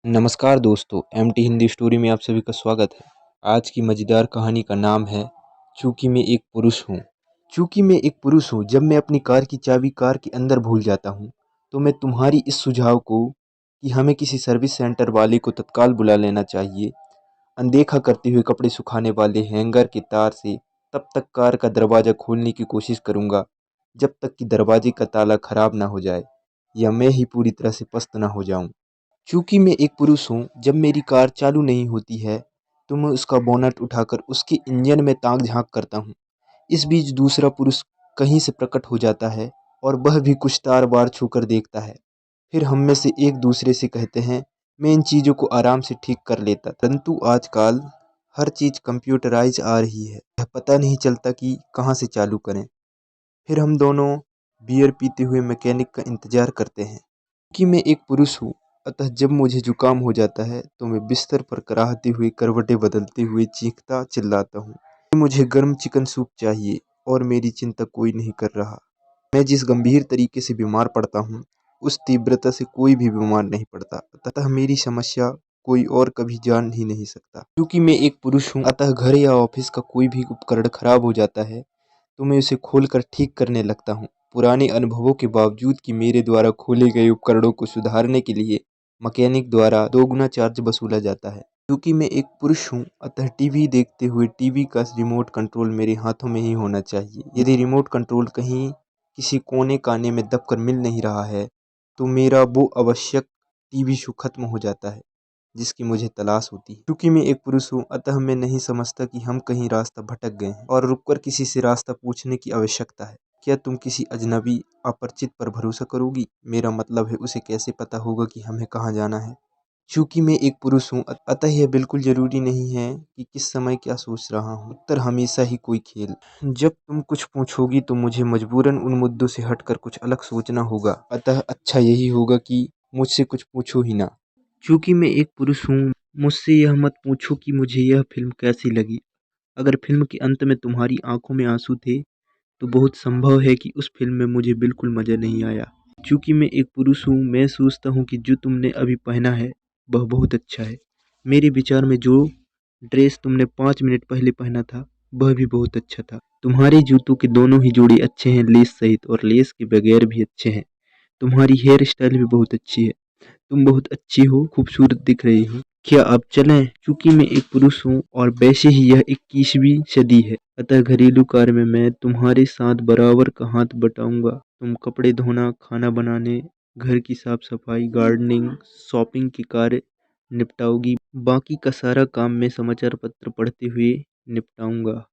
नमस्कार दोस्तों, MT Hindi story में आप सभी का स्वागत है। आज की मज़ेदार कहानी का नाम है चूँकि मैं एक पुरुष हूँ। चूँकि मैं एक पुरुष हूँ, जब मैं अपनी कार की चाबी कार के अंदर भूल जाता हूँ, तो मैं तुम्हारी इस सुझाव को कि हमें किसी सर्विस सेंटर वाले को तत्काल बुला लेना चाहिए, अनदेखा करते हुए कपड़े सुखाने वाले हैंगर के तार से तब तक कार का दरवाज़ा खोलने की कोशिश करूँगा, जब तक कि दरवाजे का ताला खराब ना हो जाए या मैं ही पूरी तरह से पस्त ना हो जाऊँ। चूँकि मैं एक पुरुष हूँ, जब मेरी कार चालू नहीं होती है, तो मैं उसका बोनट उठाकर उसके इंजन में ताक झाँक करता हूँ। इस बीच दूसरा पुरुष कहीं से प्रकट हो जाता है और वह भी कुछ तार-बार छूकर देखता है। फिर हम में से एक दूसरे से कहते हैं, मैं इन चीज़ों को आराम से ठीक कर लेता, परंतु आजकल हर चीज़ कंप्यूटराइज़ आ रही है। यह पता नहीं चलता कि कहाँ से चालू करें। फिर हम दोनों बियर पीते हुए मैकेनिक का इंतज़ार करते हैं। कि मैं एक पुरुष हूँ, अतः जब मुझे जुकाम हो जाता है तो मैं बिस्तर पर कराहते हुए करवटें बदलते हुए चीखता चिल्लाता हूँ कि मुझे गर्म चिकन सूप चाहिए और मेरी चिंता कोई नहीं कर रहा। मैं जिस गंभीर तरीके से बीमार पड़ता हूँ, उस तीव्रता से कोई भी बीमार नहीं पड़ता, अतः मेरी समस्या कोई और कभी जान ही नहीं सकता। क्योंकि मैं एक पुरुष हूँ, अतः घर या ऑफिस का कोई भी उपकरण खराब हो जाता है तो मैं उसे खोलकर ठीक करने लगता हूँ। पुराने अनुभवों के बावजूद कि मेरे द्वारा खोले गए उपकरणों को सुधारने के लिए मैकेनिक द्वारा दोगुना चार्ज वसूला जाता है। क्योंकि मैं एक पुरुष हूँ, अतः टीवी देखते हुए टीवी का रिमोट कंट्रोल मेरे हाथों में ही होना चाहिए। यदि रिमोट कंट्रोल कहीं किसी कोने काने में दबकर मिल नहीं रहा है, तो मेरा वो आवश्यक टीवी शो खत्म हो जाता है जिसकी मुझे तलाश होती है। क्योंकि मैं एक पुरुष हूँ, अतः मैं नहीं समझता कि हम कहीं रास्ता भटक गए हैं और रुककर किसी से रास्ता पूछने की आवश्यकता है। क्या तुम किसी अजनबी अपरिचित पर भरोसा करोगी? मेरा मतलब है, उसे कैसे पता होगा कि हमें कहाँ जाना है? चूँकि मैं एक पुरुष हूँ, अतः यह बिल्कुल ज़रूरी नहीं है कि किस समय क्या सोच रहा हूँ। उत्तर हमेशा ही कोई खेल। जब तुम कुछ पूछोगी तो मुझे मजबूरन उन मुद्दों से हटकर कुछ अलग सोचना होगा। अतः अच्छा यही होगा कि मुझसे कुछ पूछो ही ना। चूँकि मैं एक पुरुष हूँ, मुझसे यह मत पूछो कि मुझे यह फ़िल्म कैसी लगी। अगर फ़िल्म के अंत में तुम्हारी आँखों में आँसू थे, तो बहुत संभव है कि उस फ़िल्म में मुझे बिल्कुल मज़ा नहीं आया। चूँकि मैं एक पुरुष हूँ, मैं सोचता हूँ कि जो तुमने अभी पहना है, वह बहुत अच्छा है। मेरे विचार में जो ड्रेस तुमने 5 मिनट पहले पहना था, वह भी बहुत अच्छा था। तुम्हारे जूतों के दोनों ही जोड़े अच्छे हैं, लेस सहित, और लेस के बगैर भी अच्छे हैं। तुम्हारी हेयर स्टाइल भी बहुत अच्छी है। तुम बहुत अच्छी हो, खूबसूरत दिख रही हो। क्या आप चलें? चूँकि मैं एक पुरुष हूँ और वैसे ही यह 21वीं सदी है, अतः घरेलू कार्य में मैं तुम्हारे साथ बराबर का हाथ बटाऊंगा। तुम कपड़े धोना, खाना बनाने, घर की साफ सफाई, गार्डनिंग, शॉपिंग के कार्य निपटाओगी। बाकी का सारा काम मैं समाचार पत्र पढ़ते हुए निपटाऊंगा।